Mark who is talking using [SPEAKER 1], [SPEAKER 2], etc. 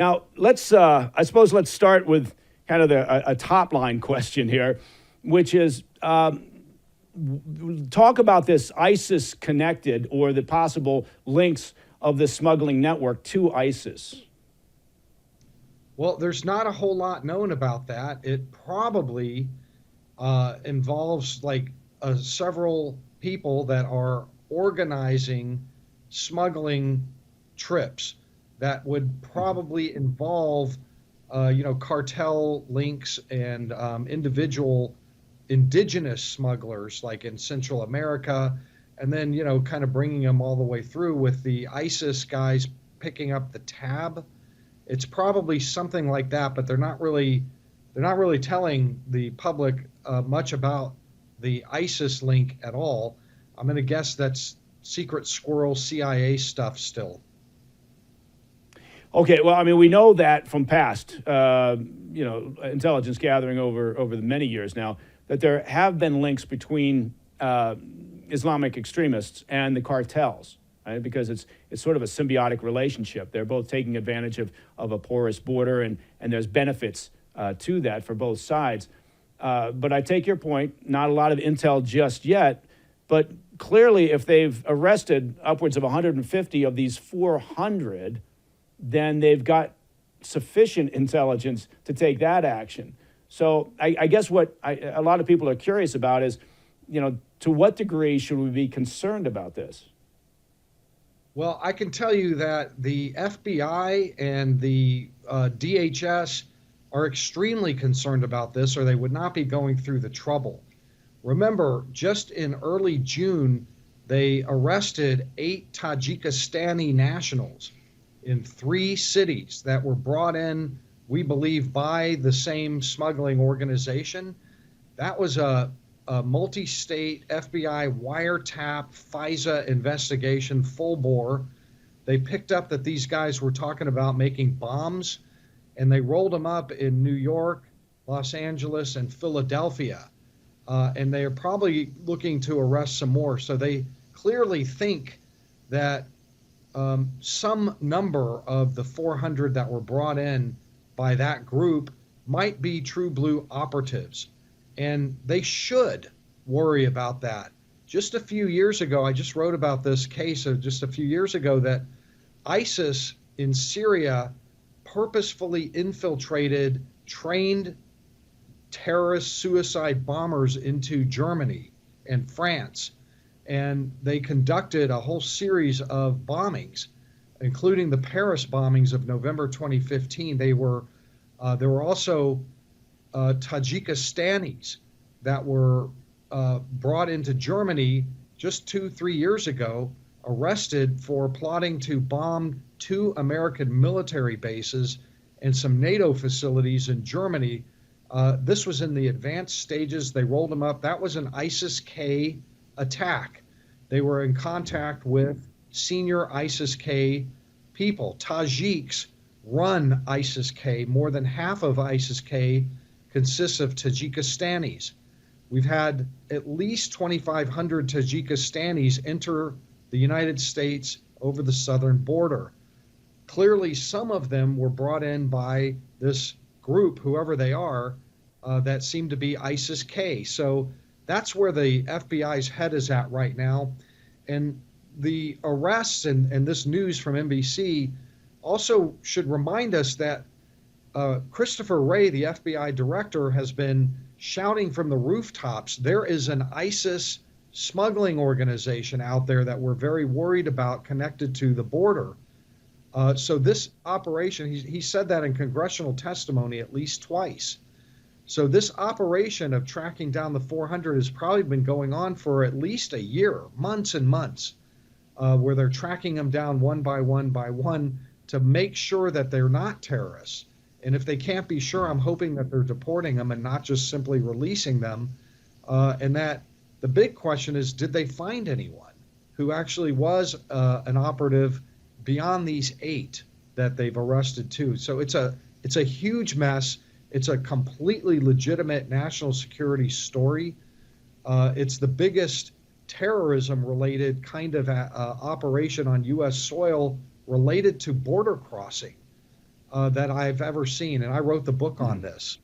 [SPEAKER 1] Now, I suppose let's start with kind of a top line question here, which is talk about this ISIS connected or the possible links of the smuggling network to ISIS.
[SPEAKER 2] Well, there's not a whole lot known about that. It probably involves several people that are organizing smuggling trips that would probably involve, cartel links and individual indigenous smugglers like in Central America, and then, kind of bringing them all the way through with the ISIS guys picking up the tab. It's probably something like that, but they're not really telling the public much about the ISIS link at all. I'm going to guess that's secret squirrel CIA stuff still.
[SPEAKER 1] Okay, well, I mean, we know that from past, intelligence gathering over the many years now, that there have been links between Islamic extremists and the cartels, right? Because it's sort of a symbiotic relationship. They're both taking advantage of a porous border, and there's benefits to that for both sides. But I take your point, not a lot of intel just yet, but clearly if they've arrested upwards of 150 of these 400, then they've got sufficient intelligence to take that action. So I guess what a lot of people are curious about is, to what degree should we be concerned about this?
[SPEAKER 2] Well, I can tell you that the FBI and the DHS are extremely concerned about this, or they would not be going through the trouble. Remember, just in early June, they arrested 8 Tajikistani nationals in 3 cities that were brought in, we believe, by the same smuggling organization. That was a multi-state FBI wiretap FISA investigation, full bore. They picked up that these guys were talking about making bombs, and they rolled them up in New York, Los Angeles, and Philadelphia. And they are probably looking to arrest some more. So they clearly think that some number of the 400 that were brought in by that group might be true blue operatives. And they should worry about that. Just a few years ago, I just wrote about this case of just a few years ago that ISIS in Syria purposefully infiltrated trained terrorist suicide bombers into Germany and France. And they conducted a whole series of bombings, including the Paris bombings of November 2015. There were also Tajikistanis that were brought into Germany just 2-3 years ago, arrested for plotting to bomb 2 American military bases and some NATO facilities in Germany. This was in the advanced stages. They rolled them up. That was an ISIS-K attack. They were in contact with senior ISIS-K people. Tajiks run ISIS-K. More than half of ISIS-K consists of Tajikistanis. We've had at least 2,500 Tajikistanis enter the United States over the southern border. Clearly, some of them were brought in by this group, whoever they are, that seem to be ISIS-K. So that's where the FBI's head is at right now. And the arrests and this news from NBC also should remind us that Christopher Wray, the FBI director, has been shouting from the rooftops, there is an ISIS smuggling organization out there that we're very worried about connected to the border. So this operation, he said that in congressional testimony at least twice. So this operation of tracking down the 400 has probably been going on for at least a year, months and months, where they're tracking them down one by one to make sure that they're not terrorists. And if they can't be sure, I'm hoping that they're deporting them and not just simply releasing them. And that the big question is, did they find anyone who actually was an operative beyond these 8 that they've arrested too? So it's a huge mess. It's a completely legitimate national security story. It's the biggest terrorism-related kind of operation on U.S. soil related to border crossing. that I've ever seen, and I wrote the book on this.